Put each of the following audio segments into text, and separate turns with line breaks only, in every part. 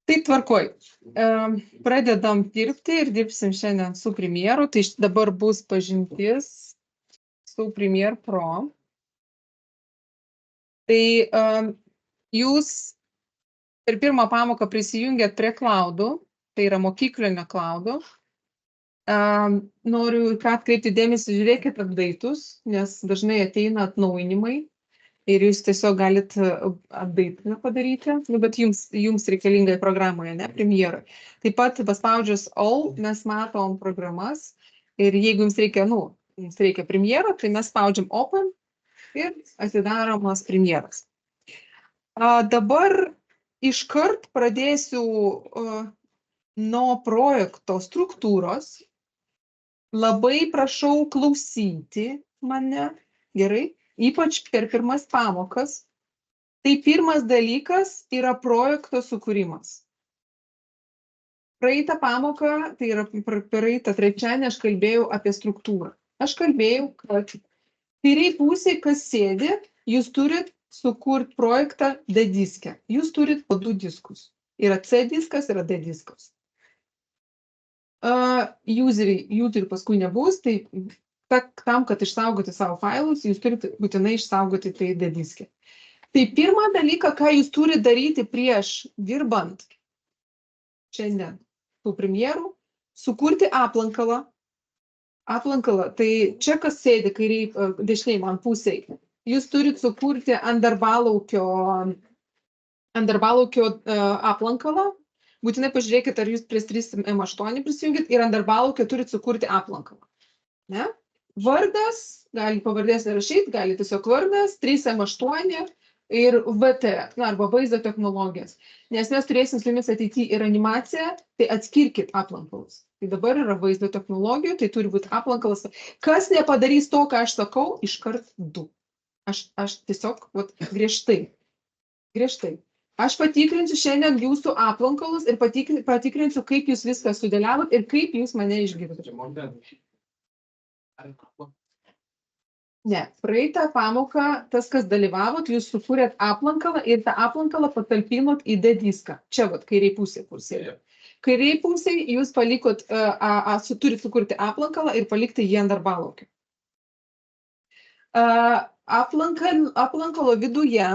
Taip, tvarkoj. Pradedam dirbti ir dirbsim šiandien su Premieru. Tai dabar bus pažintis su Premiere Pro. Tai jūs per pirmą pamoką prisijungėt prie cloudų, tai yra mokyklinio cloudų. Noriu atkreipti dėmesį, žiūrėkit update'us, nes dažnai ateina atnaujinimai. Ir jūs tiesiog galit update padaryti, bet jums reikalingai programoje, ne, Premieroje. Taip pat paspaudžius All mes matom programas ir jeigu jums reikia, jums reikia Premiero, tai mes spaudžiam Open ir atidaromas Premieras. Dabar iškart pradėsiu nuo projekto struktūros. Labai prašau klausyti mane, gerai? Ypač per pirmas pamokas, tai pirmas dalykas yra projekto sukūrimas. Praeitą pamoką, tai yra praeitą trečiadienį, aš kalbėjau apie struktūrą. Aš kalbėjau, kad kairiai pusėje, kas sėdi, jūs turit sukurti projektą D diske. Jūs turit po 2 diskus. Yra C diskas, yra D diskas. Useriai, jų ir paskui nebus, tai tam, kad išsaugoti savo failus, jūs turite būtinai išsaugoti tai D diske. Tai pirmą dalyką, ką jūs turite daryti prieš dirbant šiandien su Premieru, sukurti aplankalą. Aplankalą, tai čia kas sėdi kairiai, dešiniai man pusėje. Jūs turite sukurti ant darbalaukio aplankalą. Būtinai pažiūrėkit, ar jūs prie 3M8 prisijungit ir ant darbalaukio turite sukurti aplankalą. Ne? Vardas, gali pavardės rašyti, gali tiesiog vardas, 3M8 ir VT, arba vaizdo technologijas. Nes mes turėsim su jumis ateityje ir animaciją, tai atskirkit aplankalus. Tai dabar yra vaizdo technologijų, tai turi būti aplankalas. Kas nepadarys to, ką aš sakau, iškart 2. Aš tiesiog griežtai. Aš patikrinsiu šiandien jūsų aplankalus ir patikrinsiu, kaip jūs viską sudėliavot ir kaip jūs mane išgirdote. Ne, praeitą pamoką, tas, kas dalyvavot, jūs sukūrėt aplankalą ir tą aplankalą patalpinot į D diską. Čia, kairiai pusė kur sėdi. Kairiai pusė jūs palikot, turit sukurti aplankalą ir palikti jį ant darbalaukio. Aplankalo viduje,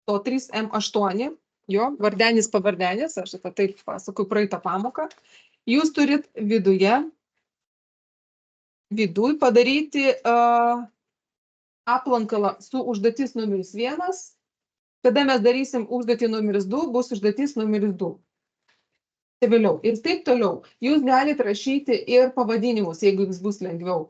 to 3M8, jo, vardenis pavardenis, aš apie tai pasakau praeitą pamoką, jūs turit viduj padaryti aplankalą su užduotis numeris 1. Kada mes darysim užduotį numeris 2, bus užduotis numeris 2. Tai vėliau. Ir taip toliau. Jūs galite rašyti ir pavadinimus, jeigu jums bus lengviau.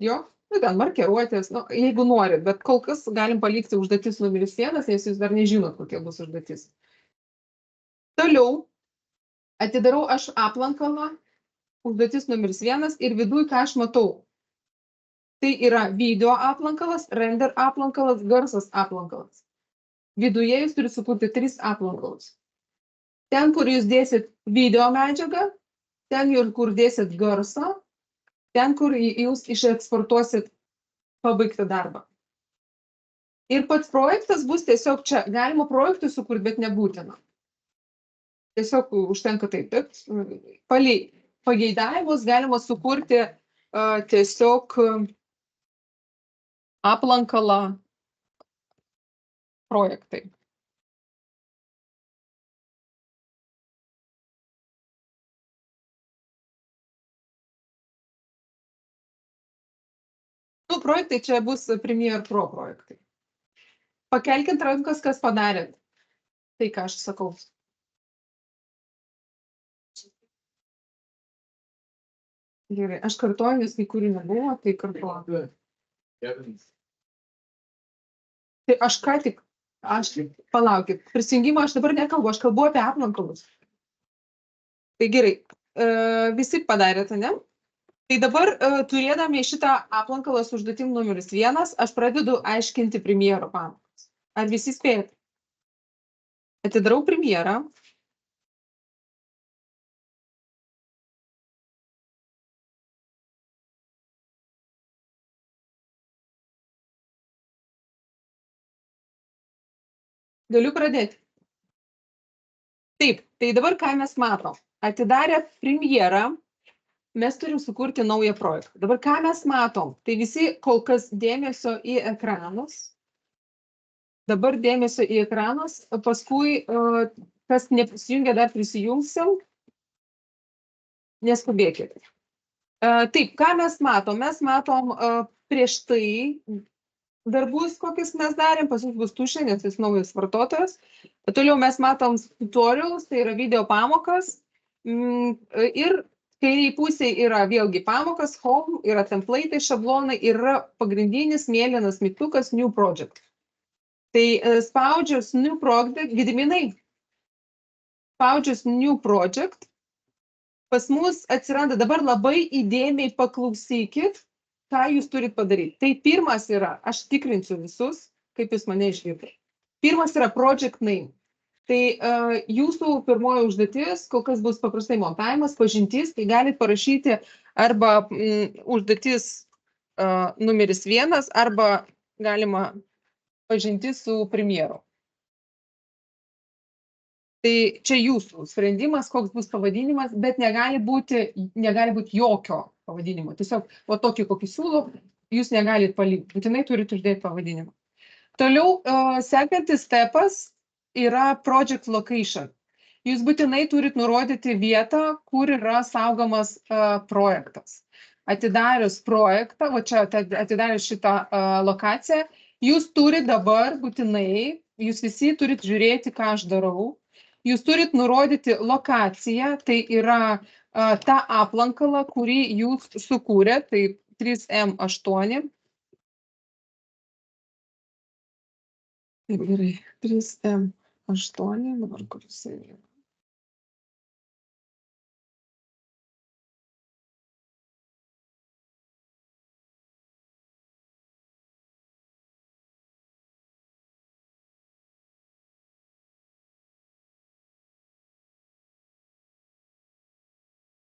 Jo? Ten markeruotės, jeigu norit, bet kol kas galim palikti užduotis numeris 1, nes jūs dar nežinot, kokia bus užduotis. Toliau atidarau aš aplankalą, užduotis numeris 1 ir viduj ką aš matau. Tai yra video aplankalas, render aplankalas, garsas aplankalas. Viduje jūs turite sukurti 3 aplankalus. Ten, kur jūs dėsit video medžiagą, ten, kur dėsit garsą, ten, kur jūs išeksportuosit pabaigtą darbą. Ir pats projektas bus tiesiog čia. Galima projektų sukurti, bet nebūtina. Tiesiog užtenka taip. Palei pageidavimus galima sukurti tiesiog aplankalą projektai. Projektai čia bus Premiere Pro projektai. Pakelkit rankas, kas padarėt. Tai, ką aš sakau. Gerai, aš kartuoju, nes kai kurių nebuvo, tai kartuoju. Tai aš ką tik, palaukit, prisijungimą aš dabar nekalbu, aš kalbu apie aplankalus. Tai gerai, visi padarėte, ne? Tai dabar, turėdami šitą aplankalą su užduotim numeris 1, aš pradedu aiškinti Premiero pamokas. Ar visi spėjate? Atidarau Premierą. Galiu pradėti. Tai dabar ką mes matom? Atidarę premjerą, mes turim sukurti naują projektą. Dabar ką mes matom? Tai visi kol kas dėmesio į ekranus. Dabar dėmesio į ekranus, paskui, kas neprisijungia, dar prisijungsim. Neskubėkit. Taip, ką mes matom? Mes matom prieš tai darbus, kokius mes darėm, pas jūs bus tuščia, nes jis naujas vartotojas. Toliau mes matom tutorials, tai yra video pamokas. Ir kairiai pusėje yra vėlgi pamokas, home, yra template, šablonai, yra pagrindinis mėlynas mygtukas New Project. Tai spaudžius New Project, Gediminai, spaudžius New Project, pas mus atsiranda, dabar labai įdėmiai paklausykit, ką jūs turit padaryti. Tai pirmas yra, aš tikrinsiu visus, kaip jūs mane išgirdai. Pirmas yra project name. Tai jūsų pirmoji užduotis, kol kas bus paprastai montavimas, pažintis, tai galite parašyti arba užduotis numeris 1, arba galima pažintis su premjeru. Tai čia jūsų sprendimas, koks bus pavadinimas, bet negali būti jokio pavadinimo. Tiesiog o tokį, kokį siūlau, jūs negalite palikti. Būtinai turite uždėti pavadinimą. Toliau sekantis stepas yra project location. Jūs būtinai turite nurodyti vietą, kur yra saugomas projektas. Atidarius projektą, va čia atidarius šitą lokaciją, jūs turite dabar būtinai, jūs visi turite žiūrėti, ką aš darau. Jūs turite nurodyti lokaciją, tai yra ta aplankala, kurį jūs sukūrė, tai 3M8. Taip, gerai, 3M8, dabar kur jisai yra.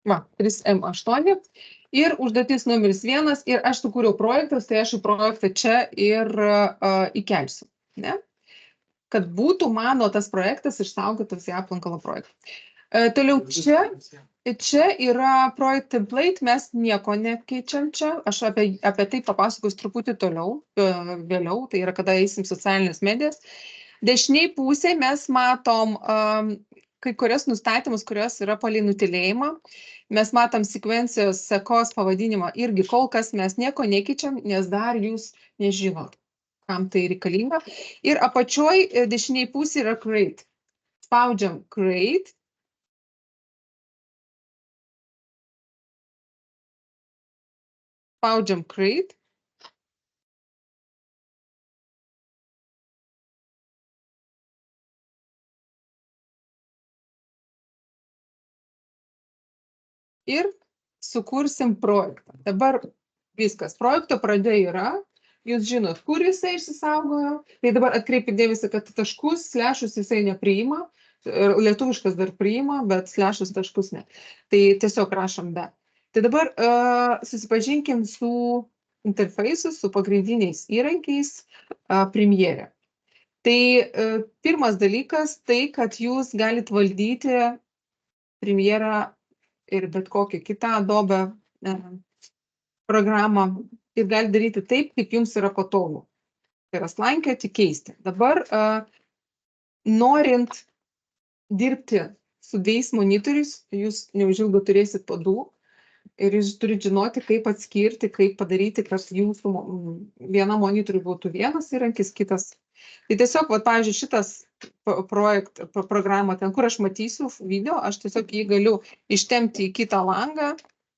Va, 3M8 ir užduotis numeris 1 ir aš sukūriau projektas, tai aš į projektą čia ir įkelsiu, ne? Kad būtų mano tas projektas išsaugotas į aplankalo projektą. Toliau čia yra project template, mes nieko nekeičiam čia, aš apie tai papasakosiu truputį toliau, vėliau, tai yra kada eisim socialinės medijas. Dešiniai pusėje mes matom kai kurias nustatymus, kurios yra palei nutylėjimą. Mes matom sekvencijos sekos pavadinimą irgi kol kas mes nieko nekeičiam, nes dar jūs nežinot, kam tai reikalinga. Ir apačioj dešiniai pusėje yra create. Spaudžiam create. Spaudžiam create. Ir sukursim projektą. Dabar viskas. Projekto pradžia yra. Jūs žinot, kur jisai išsisaugojo. Tai dabar atkreipkite dėmesį, kad taškus, slešus jisai nepriima. Lietuviškas dar priima, bet slešus taškus ne. Tai tiesiog rašom be. Tai dabar susipažinkim su interfeisu, su pagrindiniais įrankiais premjere. Tai pirmas dalykas tai, kad jūs galite valdyti premjerą ir bet kokią kitą Adobe programą ir gali daryti taip, kaip jums yra patogu. Tai yra slankioti, keisti. Dabar norint dirbti su 2 monitoriais, jūs neužilgo turėsit po 2 ir jūs turite žinoti, kaip atskirti, kaip padaryti, kad jūsų vienam monitoriui būtų vienas įrankis, kitas. Tai tiesiog, va, pavyzdžiui, šitas programą, ten, kur aš matysiu video, aš tiesiog jį galiu ištempti į kitą langą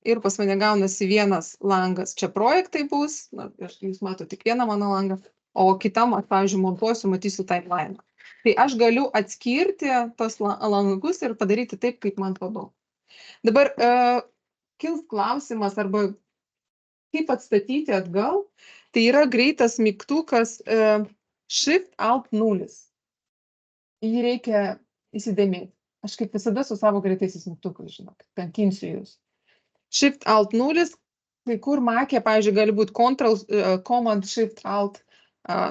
ir pas mane gaunasi vienas langas. Čia projektai bus, jūs matote tik vieną mano langą, o kitam, pavyzdžiui, montuosiu, matysiu timeline. Tai aš galiu atskirti tos langus ir padaryti taip, kaip man patogu. Dabar kils klausimas, arba kaip atstatyti atgal, tai yra greitas mygtukas Shift Alt 0. Jį reikia įsidėmėti. Aš kaip visada su savo greitaisiais mygtukais, žinok, kankinsiu jūs. Shift Alt 0, kai kur Mac'e, pavyzdžiui, gali būti Command Shift Alt,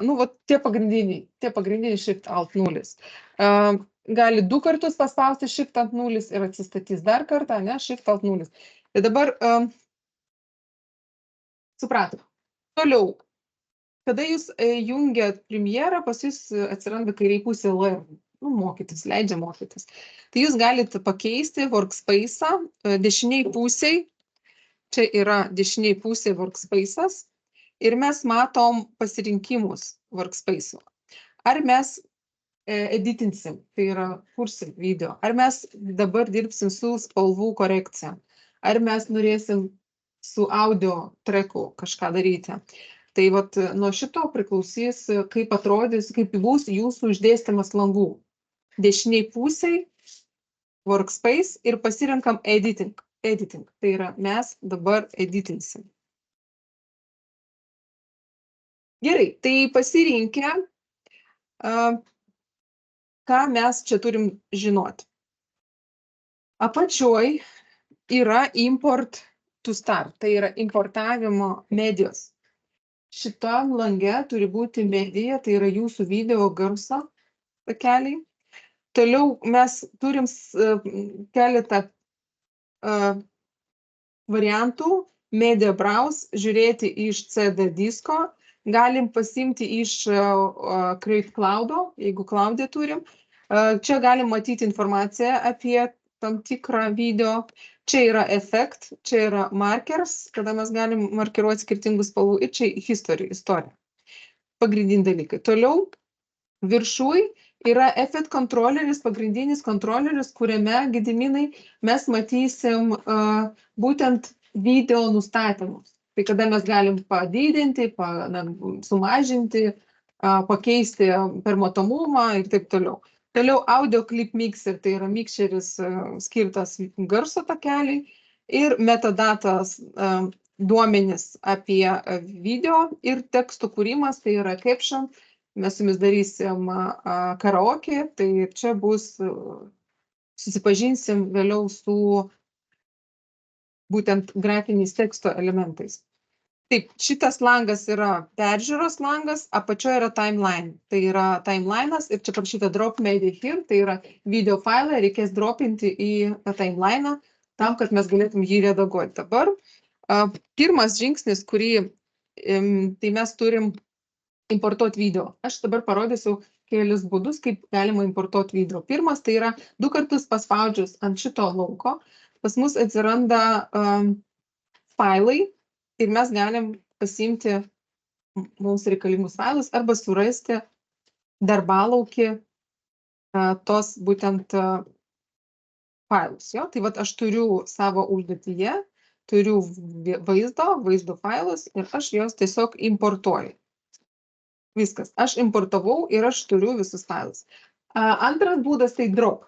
nu, va, tie pagrindiniai Shift Alt 0. gali 2 kartus paspausti Shift ant 0 ir atsistatys dar kartą, ne, Shift ant 0. Tai dabar supratom. Toliau, kada jūs jungiat Premierą, pas jūs atsiranda kairiai pusė Learn. Nu, mokytis, leidžia mokytis. Tai jūs galite pakeisti Workspace'ą dešiniai pusiai. Čia yra dešiniai pusiai Workspace'as. Ir mes matom pasirinkimus Workspace'o. Ar mes editinsim, tai yra kursim video. Ar mes dabar dirbsim su spalvų korekcija. Ar mes norėsim su audio tracku kažką daryti. Tai vat nuo šito priklausys, kaip atrodys, kaip bus jūsų išdėstymas langų. Dešiniai pusiai Workspace ir pasirenkam editing. Tai yra mes dabar editinsim. Gerai, tai pasirinkę, ką mes čia turim žinoti. Apačioj yra import to start, tai yra importavimo medijos. Šitam lange turi būti medija, tai yra jūsų video garso takeliai. Toliau mes turim keletą variantų. Media browse, žiūrėti iš CD disko. Galim pasimti iš Create Cloud'o, jeigu Cloud'e turim. Čia galim matyti informaciją apie tam tikrą video. Čia yra effect, čia yra markers, kada mes galim markiruoti skirtingus spalvų, ir čia istorija. Pagrindiniai dalykai. Toliau viršuj yra effect kontroleris, pagrindinis kontroleris, kuriame, Gediminai, mes matysim būtent video nustatymus. Tai kada mes galim padidinti, sumažinti, pakeisti per matomumą ir taip toliau. Toliau audio clip mixer, tai yra mikšeris skirtas garso takeliai, ir metadatas duomenis apie video ir tekstų kūrimas, tai yra caption. Mes su jumis darysim karaoke, tai čia bus, susipažinsim vėliau su būtent grafiniais teksto elementais. Taip, šitas langas yra peržiūros langas, apačioje yra timeline. Tai yra timeline'as ir čia parašyta drop media here, tai yra video failą, reikės dropinti į timeline'ą tam, kad mes galėtum jį redaguoti. Dabar pirmas žingsnis, kurį tai mes turim importuoti video. Aš dabar parodysiu kelis būdus, kaip galima importuoti video. Pirmas, tai yra 2 kartus paspaudžius ant šito lauko, pas mus atsiranda failai ir mes galim pasiimti mums reikalingus failus arba surasti darbalaukį tos būtent failus. Jo? Tai vat aš turiu savo užduotyje, turiu vaizdo failus ir aš juos tiesiog importuoju. Viskas. Aš importavau ir aš turiu visus failus. Antras būdas tai drop.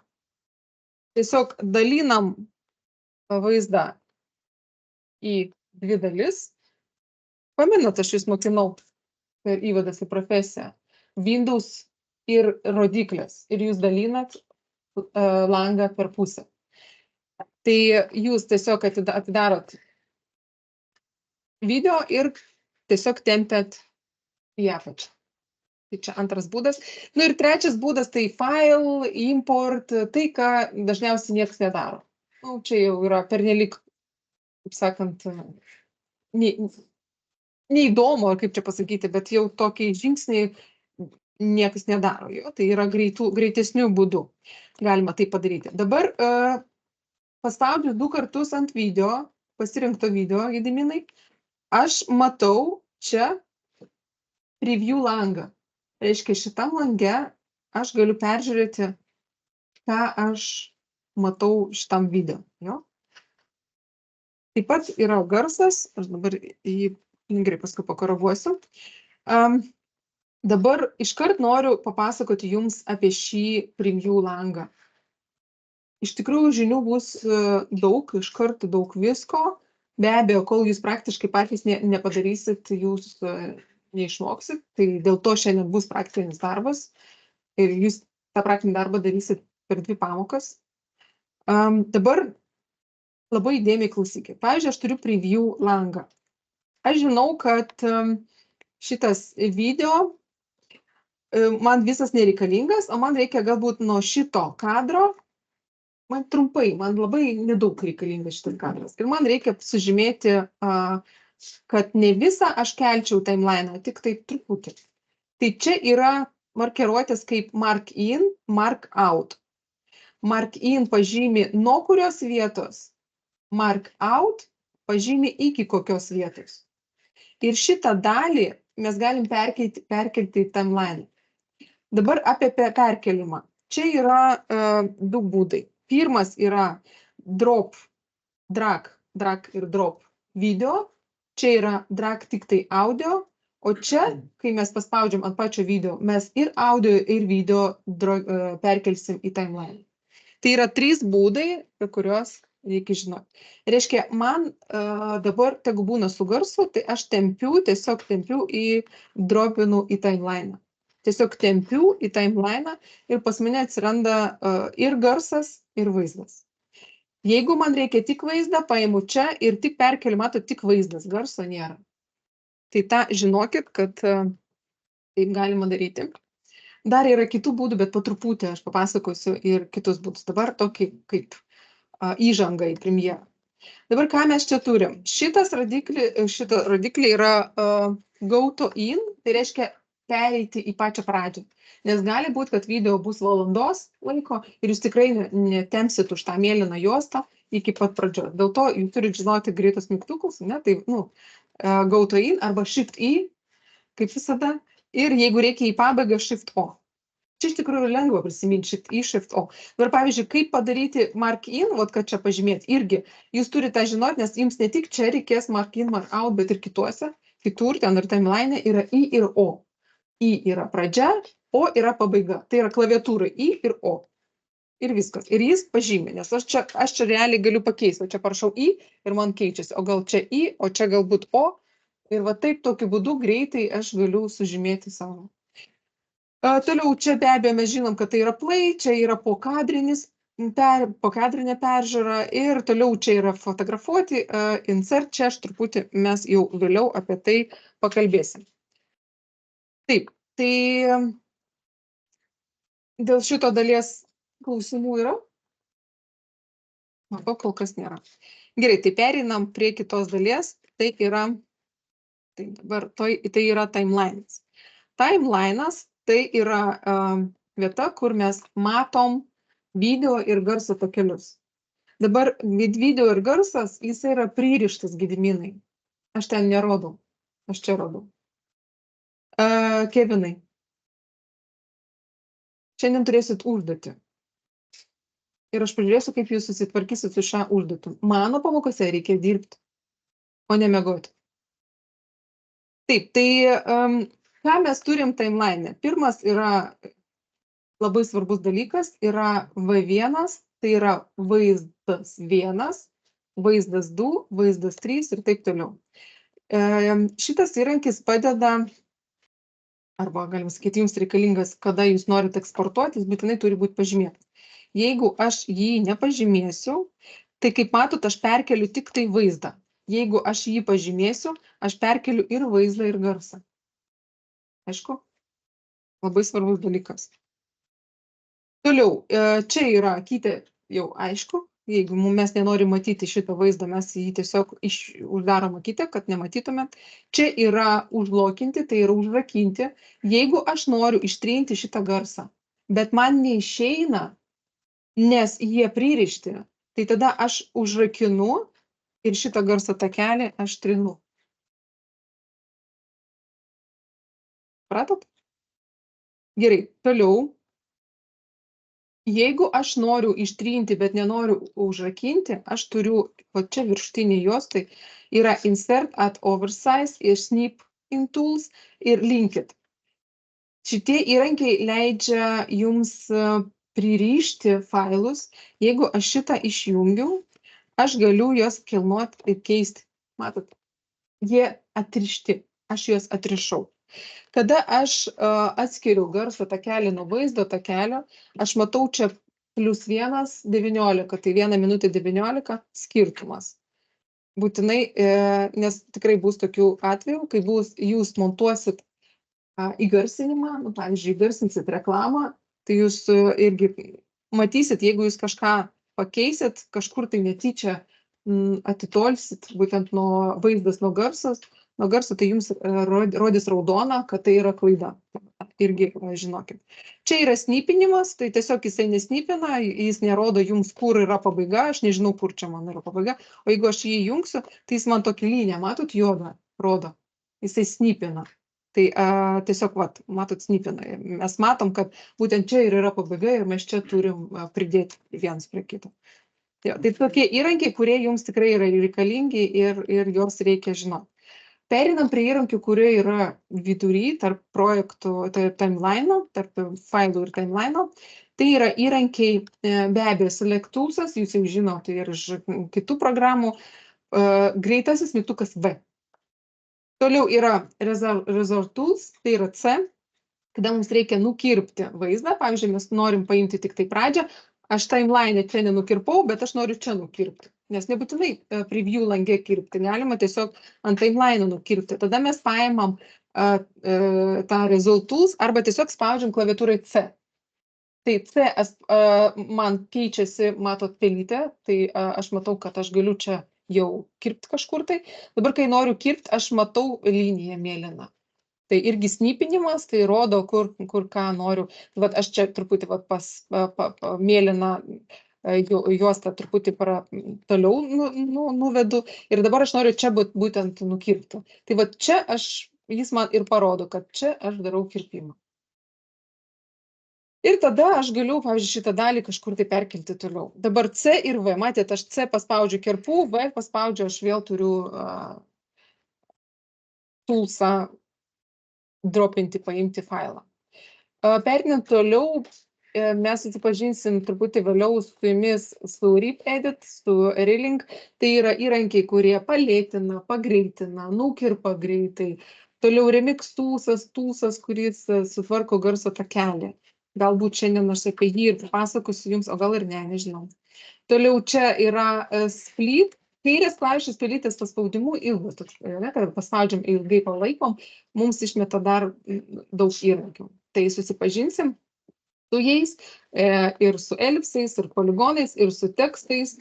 Tiesiog dalinam vaizdą į 2 dalis. Pamenat, aš jūs mokinau per įvadas į profesiją. Windows ir rodiklės. Ir jūs dalinat langą per pusę. Tai jūs tiesiog atidarot video ir tiesiog tempiat į apačią. Tai čia antras būdas. Nu ir trečias būdas tai file, import, tai ką dažniausiai niekas nedaro. Nu, čia jau yra pernelyg, kaip sakant, neįdomu, kaip čia pasakyti, bet jau tokiai žingsniai niekas nedaro. Jo? Tai yra greitesnių būdų. Galima tai padaryti. Dabar paspaudžiu 2 kartus ant video, pasirinkto video, Gediminai. Aš matau čia preview langą. Reiškia, šitam lange aš galiu peržiūrėti, ką aš matau šitam video. Jo? Taip pat yra garsas, aš dabar jį gerai paskui pakoreguosiu. Dabar iškart noriu papasakoti jums apie šį preview langą. Iš tikrųjų, žinių bus daug, iškart daug visko. Be abejo, kol jūs praktiškai patys nepadarysit, jūs neišmoksit, tai dėl to šiandien bus praktinis darbas ir jūs tą praktinį darbą darysit per 2 pamokas. Dabar labai įdėmiai klausykit. Pavyzdžiui, aš turiu preview langą. Aš žinau, kad šitas video man visas nereikalingas, o man reikia galbūt nuo šito kadro, man trumpai, man labai nedaug reikalingas šitas kadras. Ir man reikia sužymėti, kad ne visą aš kelčiau timeline, tik taip truputį. Tai čia yra markeruotės kaip mark in, mark out. Mark in pažymi nuo kurios vietos, mark out pažymi iki kokios vietos. Ir šitą dalį mes galim perkelti į timeline. Dabar apie perkelimą. Čia yra du būdai. Pirmas yra drop, drag ir drop video. Čia yra drag tik tai audio. O čia, kai mes paspaudžiam ant pačio video, mes ir audio, ir video perkelsim į timeline. Tai yra 3 būdai, apie kuriuos reikia žinoti. Reiškia, man dabar, tegu būna su garsu, tai aš tiesiog tempiu dropinu į timeline. Tiesiog tempiu į timeline ir pas mane atsiranda ir garsas, ir vaizdas. Jeigu man reikia tik vaizdą, paimu čia ir tik perkeliu, matot, tik vaizdas, garso nėra. Tai tą žinokit, kad taip galima daryti. Dar yra kitų būdų, bet po truputį aš papasakosiu ir kitus būdus. Dabar tokį kaip įžanga į Premiere. Dabar ką mes čia turim? Šitą rodiklį yra go to in, tai reiškia pereiti į pačią pradžią. Nes gali būti, kad video bus valandos laiko ir jūs tikrai netempsit už tą mėlyną juostą iki pat pradžios. Dėl to jūs turite žinoti greitus mygtukus, ne? Tai, go to in arba shift I, kaip visada. Ir jeigu reikia į pabaigą, shift O. Čia iš tikrųjų lengva prisiminti shift I, shift O. Dabar pavyzdžiui, kaip padaryti mark in, kad čia pažymėti, irgi jūs turite tą žinoti, nes jums ne tik čia reikės mark in, mark out, bet ir kitur, ten ir timeline yra I ir O. I yra pradžia, O yra pabaiga. Tai yra klaviatūra I ir O. Ir viskas. Ir jis pažymė, nes aš čia realiai galiu pakeisti. O čia parašau I ir man keičiasi. O gal čia I, o čia galbūt O. Ir va taip tokiu būdu greitai aš galiu sužymėti savo. Toliau čia be abejo mes žinom, kad tai yra play, čia yra pokadrinė peržiūra ir toliau čia yra fotografuoti, insert, čia aš truputį mes jau vėliau apie tai pakalbėsim. Taip, tai dėl šito dalies klausimų yra? O kol kas nėra. Gerai, tai pereinam prie kitos dalies. Tai yra timelinas. Timelinas tai yra vieta, kur mes matom video ir garso takelius. Dabar video ir garsas, jis yra pririštas, Gediminai. Aš ten nerodau. Aš čia rodau. Kevinai. Šiandien turėsit užduotį. Ir aš pažiūrėsiu, kaip jūs susitvarkysit su šią užduotį. Mano pamokose reikia dirbti, o ne miegoti. Taip, tai ką mes turim timeline? Pirmas yra labai svarbus dalykas, yra V1, tai yra vaizdas 1, vaizdas 2, vaizdas 3 ir taip toliau. Šitas įrankis padeda, arba galim sakyti, jums reikalingas, kada jūs norite eksportuoti, jis būtinai turi būti pažymėtas. Jeigu aš jį nepažymėsiu, tai kaip matot, aš perkeliu tik tai vaizdą. Jeigu aš jį pažymėsiu, aš perkeliu ir vaizdą, ir garsą. Aišku? Labai svarbus dalykas. Toliau, čia yra akytė jau aišku. Jeigu mes nenorim matyti šitą vaizdą, mes jį tiesiog uždarom akytę, kad nematytume. Čia yra užlokinti, tai yra užrakinti. Jeigu aš noriu ištrinti šitą garsą, bet man neišeina, nes jie pririšti, tai tada aš užrakinu ir šitą garso takelį aš trinu. Pratot? Gerai, toliau. Jeigu aš noriu ištrinti, bet nenoriu užrakinti, aš turiu, va čia viršutinė juostai, yra insert at oversize ir snip in tools ir linkit. Šitie įrankiai leidžia jums pririšti failus. Jeigu aš šitą išjungiu, aš galiu juos kilnuoti ir keisti. Matot, jie atrišti, aš juos atrišau. Kada aš atskiriu garso takelį nuo vaizdo takelio, aš matau čia +1, 19, tai 1 minutė 19 skirtumas. Būtinai, nes tikrai bus tokių atvejų, kai jūs montuosit įgarsinimą, nu, pavyzdžiui, įgarsinsit reklamą, tai jūs irgi matysit, jeigu jūs kažką pakeisit, kažkur tai netyčia atitolsit būtent nuo vaizdas nuo garso, tai jums rodys raudoną, kad tai yra klaida. Irgi žinokit. Čia yra snipinimas, tai tiesiog jisai nesnipina, jis nerodo jums, kur yra pabaiga, aš nežinau, kur čia man yra pabaiga, o jeigu aš jį jungsiu, tai jis man tokį liniją, matot, juodą rodo, jisai snipina. Tai tiesiog, matot, snipina. Mes matom, kad būtent čia ir yra pabaiga ir mes čia turim pridėti vienas prie kito. Tai tokie įrankiai, kurie jums tikrai yra reikalingi ir juos reikia žinoti. Perinam prie įrankių, kurie yra vidury tarp projektų, tarp timeline, tarp failų ir timeline. Tai yra įrankiai, be abejo, Select Toolsas, jūs jau žinote ir iš kitų programų, greitasis mygtukas V. Toliau yra Resort Tools, tai yra C, kada mums reikia nukirpti vaizdą, pavyzdžiui, mes norim paimti tik tai pradžią, aš timeline čia nenukirpau, bet aš noriu čia nukirpti. Nes nebūtinai preview langė kirpti, galima tiesiog ant timeline nukirpti. Tada mes paimam tą Result Tools arba tiesiog spaudžiam klaviatūrai C. Tai C man keičiasi, matot, pelytę, tai aš matau, kad aš galiu čia jau kirpti kažkur tai. Dabar, kai noriu kirpti, aš matau liniją mėlyną. Tai irgi snipinimas, tai rodo, kur ką noriu. Vat aš čia truputį mėlyną juostą truputį toliau nuvedu ir dabar aš noriu čia būtent nukirpti. Tai vat čia jis man ir parodo, kad čia aš darau kirpimą. Ir tada aš galiu, pavyzdžiui, šitą dalį kažkur tai perkelti toliau. Dabar C ir V, matėte, aš C paspaudžiu kerpų, V paspaudžiu, aš vėl turiu toolsą dropinti, paimti failą. Perinant toliau, mes susipažinsim truputį vėliau su jumis su RipEdit, su Relink. Tai yra įrankiai, kurie palėtina, pagreitina, nukirpa greitai. Toliau Remix Toolsas, kuris sutvarko garso takelį. Galbūt šiandien aš apie jį ir papasakosiu jums, o gal ir ne, nežinau. Toliau čia yra Split. Kairės klavišės pelytės paspaudimu ilgas, kad paspaudžiam ilgai palaikom, mums išmeta dar daug įrankių. Tai susipažinsim su jais ir su elipsais, ir poligonais, ir su tekstais.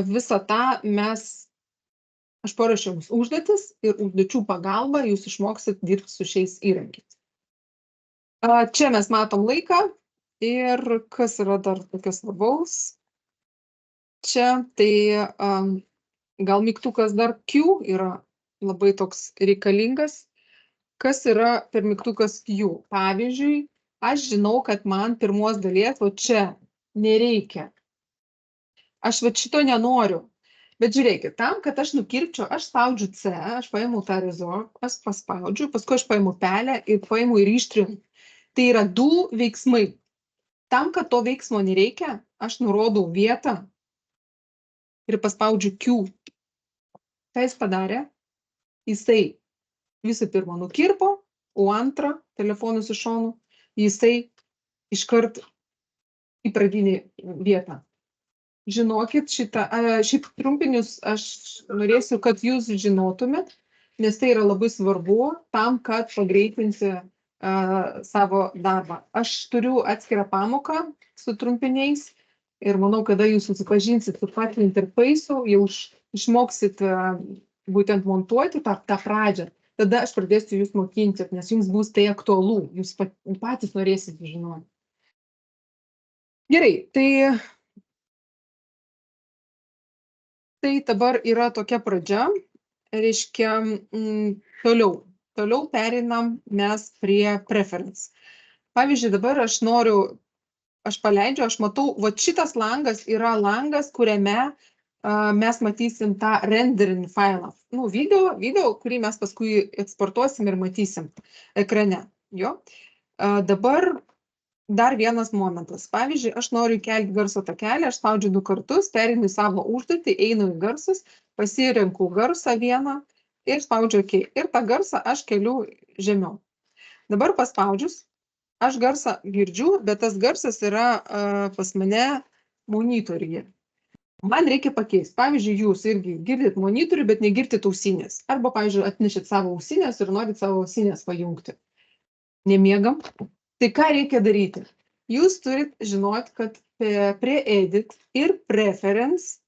Visą tą aš parašiau jums užduotis ir užduočių pagalba jūs išmoksit dirbti su šiais įrankiais. Čia mes matom laiką ir kas yra dar tokios svarbaus. Čia tai gal mygtukas dar Q yra labai toks reikalingas. Kas yra per mygtukas Q? Pavyzdžiui, aš žinau, kad man pirmos dalies, o čia nereikia. Aš šito nenoriu. Bet žiūrėkit, tam, kad aš nukirpčiau, aš spaudžiu C, aš paimu tą Resort, aš paspaudžiu, paskui aš paimu pelę ir paimu ir ištrinu. Tai yra du veiksmai. Tam, kad to veiksmo nereikia, aš nurodau vietą ir paspaudžiu Q. Ką jis padarė? Jisai visų pirma nukirpo, o antrą telefonus iš šonų, jisai iškart į pradinį vietą. Žinokit, šit trumpinius aš norėsiu, kad jūs žinotumėt, nes tai yra labai svarbu tam, kad pagreitinti savo darbą. Aš turiu atskirą pamoką su trumpiniais ir manau, kada jūs susipažinsit su pačiu interfeisu, jau išmoksit būtent montuoti tą pradžią, tada aš pradėsiu jūs mokinti, nes jums bus tai aktualu, jūs patys norėsit žinoti. Gerai, tai dabar yra tokia pradžia, reiškia, toliau perinam mes prie preference. Pavyzdžiui, dabar aš paleidžiu, aš matau, va šitas langas yra langas, kuriame mes matysim tą renderinį failą. Video, kurį mes paskui eksportuosim ir matysim ekrane. Dabar dar vienas momentas. Pavyzdžiui, aš noriu kelti garso takelį, aš spaudžiu 2 kartus, perinu į savo užduotį, einu į garsus, pasirenku garsą vieną ir spaudžiu OK. Ir tą garsą aš keliu žemiau. Dabar paspaudžius, aš garsą girdžiu, bet tas garsas yra pas mane monitoriuje. Man reikia pakeisti. Pavyzdžiui, jūs irgi girdit monitorių, bet negirdit ausinės. Arba, pavyzdžiui, atnešit savo ausinės ir norit savo ausinės pajungti. Nemiegam. Tai ką reikia daryti? Jūs turit žinoti, kad prie edit ir preference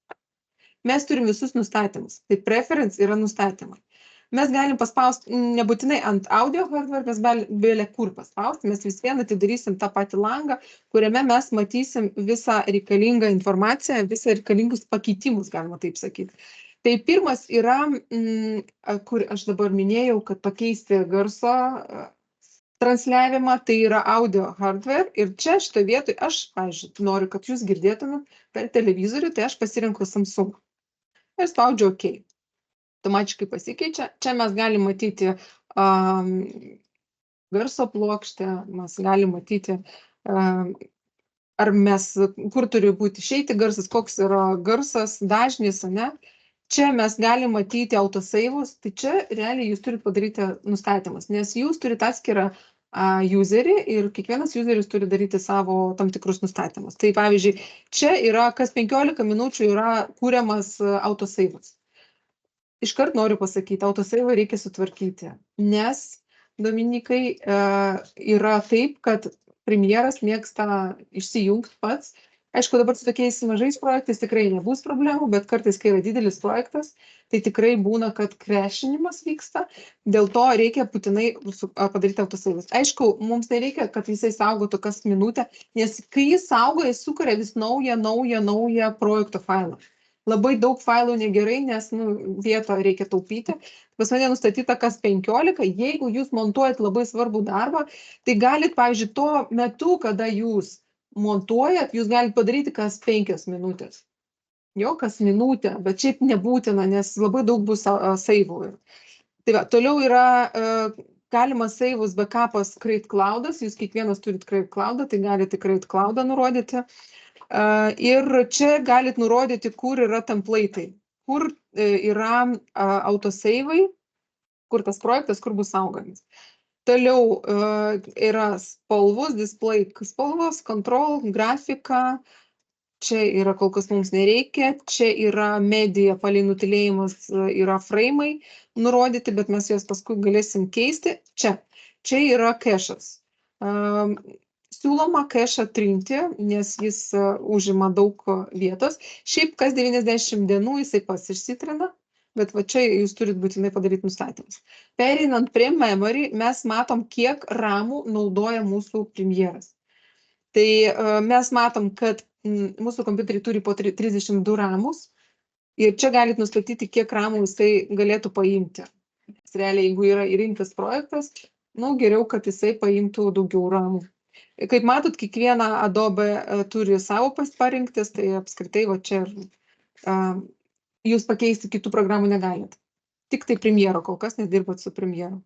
mes turim visus nustatymus. Tai preference yra nustatymai. Mes galim paspausti, nebūtinai ant audio hardware, mes bėlė kur paspausti, mes vis vien atidarysim tą patį langą, kuriame mes matysim visą reikalingą informaciją, visą reikalingus pakeitimus, galima taip sakyti. Tai pirmas yra, kur aš dabar minėjau, kad pakeisti garso transliavimą, tai yra audio hardware. Ir čia šitoje vietoje aš, pavyzdžiui, noriu, kad jūs girdėtumėt per televizorių, tai aš pasirenku Samsung. Ir spaudžiu OK. Automatiškai pasikeičia. Čia mes galim matyti garso plokštę, mes galim matyti, ar mes, kur turi būti išeiti garsas, koks yra garsas, dažnis, ne? Čia mes galim matyti autosave'us, tai čia realiai jūs turite padaryti nustatymus, nes jūs turite atskirą userį ir kiekvienas useris turi daryti savo tam tikrus nustatymus. Tai pavyzdžiui, čia yra kas 15 minučių yra kūriamas autosave'as. Iškart noriu pasakyti, autosave'ą reikia sutvarkyti, nes, Dominikai, yra taip, kad premjeras mėgsta išsijungti pats. Aišku, dabar su tokiais mažais projektais tikrai nebus problemų, bet kartais, kai yra didelis projektas, tai tikrai būna, kad crashinimas vyksta. Dėl to reikia būtinai padaryti autosave'us. Aišku, mums nereikia, kad jisai saugotų kas minutę, nes kai jis saugo, jis sukuria vis naują projekto failą. Labai daug failų negerai, nes vietą reikia taupyti. Pas mane nustatyta kas 15, jeigu jūs montuojat labai svarbų darbą, tai galit, pavyzdžiui, tuo metu, kada jūs montuojat, jūs galit padaryti kas 5 minutės. Jo, kas minutę, bet šiaip nebūtina, nes labai daug bus save'ų. Tai va, toliau yra galimas save'us backupas Create Cloud'as, jūs kiekvienas turit Create Cloud'ą, tai galite Create Cloud'ą nurodyti. Ir čia galit nurodyti, kur yra template'ai, kur yra autosave'ai, kur tas projektas, kur bus saugomis. Toliau yra spalvos, display spalvos, control, grafika. Čia yra kol kas mums nereikia. Čia yra medija, palei nutylėjimas yra frame'ai nurodyti, bet mes juos paskui galėsim keisti. Čia yra cache'as. Siūloma cache'ą trinti, nes jis užima daug vietos. Šiaip kas 90 dienų jisai pats išsitrina, bet va čia jūs turit būtinai padaryti nustatymus. Pereinant prie memory, mes matom, kiek ramų naudoja mūsų premjeras. Tai mes matom, kad mūsų kompiuteriai turi po 32 ramus ir čia galit nustatyti, kiek ramų jisai galėtų paimti. Nes realiai, jeigu yra įrinktas projektas, geriau, kad jisai paimtų daugiau ramų. Kaip matot, kiekviena Adobe turi savo parinktis, tai apskritai va čia jūs pakeisti kitų programų negalit. Tik tai Premiere kol kas, nes dirbat su Premiere.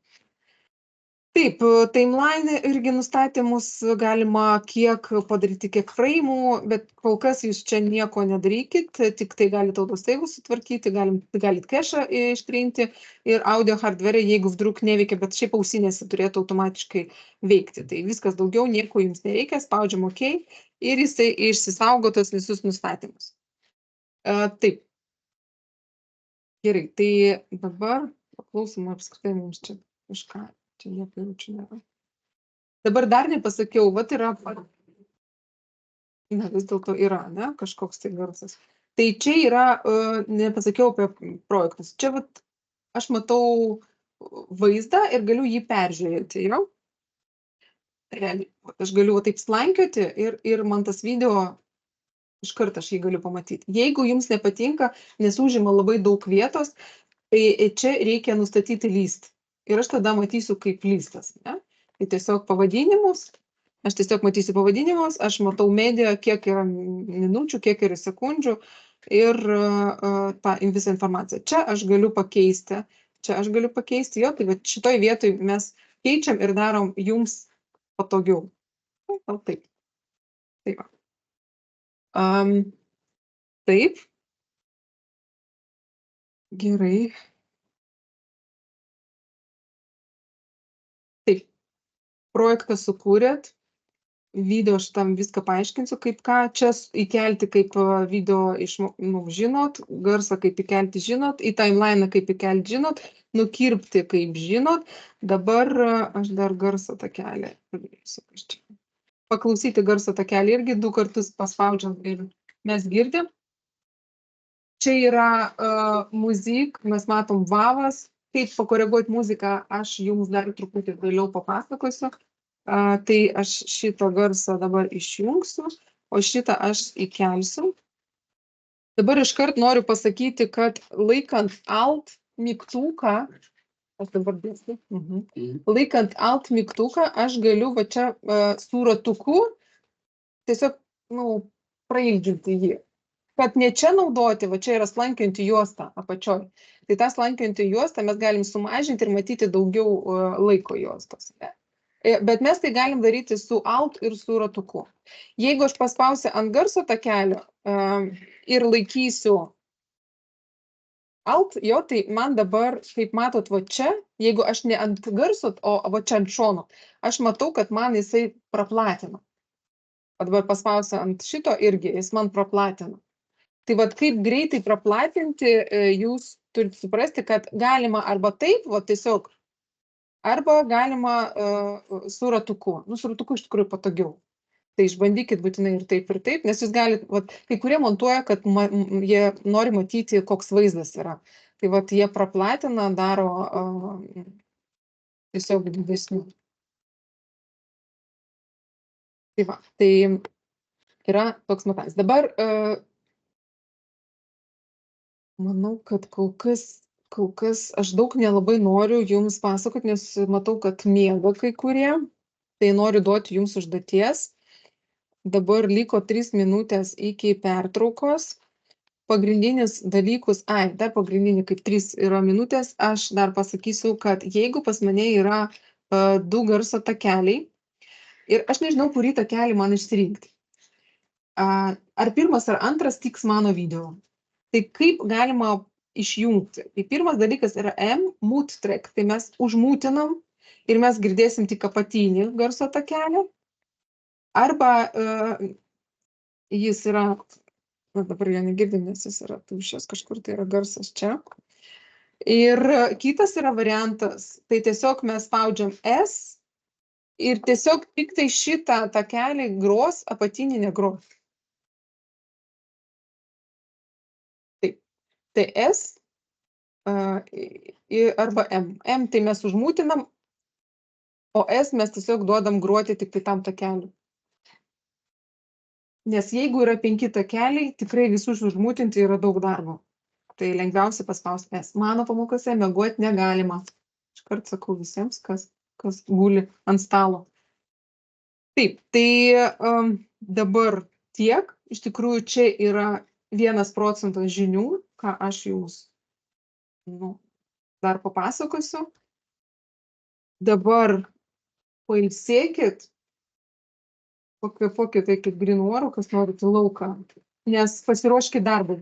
Taip, timeline irgi nustatymus galima kiek padaryti, kiek frame'ų, bet kol kas jūs čia nieko nedarykit, tik tai galite autosave'us sutvarkyti, galit cache'ą ištrinti ir audio hardware, jeigu vdruk neveikia, bet šiaip ausinėse turėtų automatiškai veikti. Tai viskas daugiau, nieko jums nereikia, spaudžiam OK ir jisai išsisaugotos visus nustatymus. Taip. Gerai, tai dabar paklausom apskritai mums čia kažką. Čia nieko jaučiu nėra. Dabar dar nepasakiau, vat yra, vis dėlto yra, ne, kažkoks tai garsas. Tai čia yra, nepasakiau apie projektus. Čia vat aš matau vaizdą ir galiu jį peržiūrėti, jau. Realiai, aš galiu taip slankioti ir man tas video, iškart aš jį galiu pamatyti. Jeigu jums nepatinka, nes užima labai daug vietos, tai čia reikia nustatyti list. Ir aš tada matysiu kaip listas. Ne? Tai tiesiog pavadinimus, aš tiesiog matysiu pavadinimus, aš matau mediją, kiek yra minučių, kiek yra sekundžių ir tą visą informaciją. Čia aš galiu pakeisti, jo, tai šitoj vietoj mes keičiam ir darom jums patogiau. Gal taip. Taip. Taip. Gerai. Taip, projektą sukūrėt, video šitam viską paaiškinsiu, kaip ką čia įkelti, kaip video žinot, garsą kaip įkelti žinot, į timeline kaip įkelti žinot, nukirpti kaip žinot. Dabar aš dar garso takelį. Paklausyti garso takelį irgi 2 kartus paspaudžiam ir mes girdim. Čia yra muzik, mes matom vavas. Kaip pakoreguoti muziką, aš jums dar truputį vėliau papasakosiu. Tai aš šitą garsą dabar išjungsiu, o šitą aš įkelsiu. Dabar iškart noriu pasakyti, kad laikant Alt mygtuką, aš dabar dėsiu, laikant Alt mygtuką, aš galiu va čia su ratuku tiesiog, prailginti jį. Kad ne čia naudoti, va čia yra slankiojanti juosta apačioj. Tai tą slankiojanti juostą mes galim sumažinti ir matyti daugiau laiko juostos. Bet mes tai galim daryti su Alt ir su ratuku. Jeigu aš paspausiu ant garso takelio ir laikysiu Alt, tai man dabar, kaip matot, va čia, jeigu aš ne ant garso, o va čia ant šono, aš matau, kad man jisai praplatina. O dabar paspausiu ant šito irgi, jis man praplatina. Tai vat kaip greitai praplatinti, jūs turite suprasti, kad galima arba taip, va tiesiog, arba galima su ratuku. Su ratuku iš tikrųjų patogiau. Tai išbandykit būtinai ir taip, nes jūs galite, kai kurie montuoja, kad jie nori matyti, koks vaizdas yra. Tai vat jie praplatina, daro tiesiog didesnių. Tai va, tai yra toks matavimas. Dabar manau, kad kol kas aš daug nelabai noriu jums pasakoti, nes matau, kad miega kai kurie. Tai noriu duoti jums užduoties. Dabar liko 3 minutės iki pertraukos. Pagrindinis dalykus, dar pagrindinį, kaip 3 yra minutės, aš dar pasakysiu, kad jeigu pas mane yra 2 garso takeliai ir aš nežinau, kurį takelį man išsirinkti. Ar pirmas ar antras tiks mano video. Tai kaip galima išjungti? Tai pirmas dalykas yra mute track. Tai mes užmutinam ir mes girdėsim tik apatinį garso takelį. Arba jis yra, dabar jo negirdim, nes jis yra tuščias, kažkur tai yra garsas čia. Ir kitas yra variantas, tai tiesiog mes spaudžiam S ir tiesiog tik tai šitą takelį gros, apatinį negros. Tai S arba M tai mes užmutinam, o S mes tiesiog duodam gruoti tik tai tam takeliu. Nes jeigu yra 5 takeliai, tikrai visus užmutinti yra daug darbo. Tai lengviausia paspausti S. Mano pamokose mieguoti negalima. Iškart sakau visiems, kas guli ant stalo. Taip, tai dabar tiek. Iš tikrųjų, čia yra 1% žinių, ką aš jums dar papasakosiu. Dabar pailsėkit, pakvėpuokit tai kaip grynų orų, kas norit į lauką, nes pasiruoškit darbui.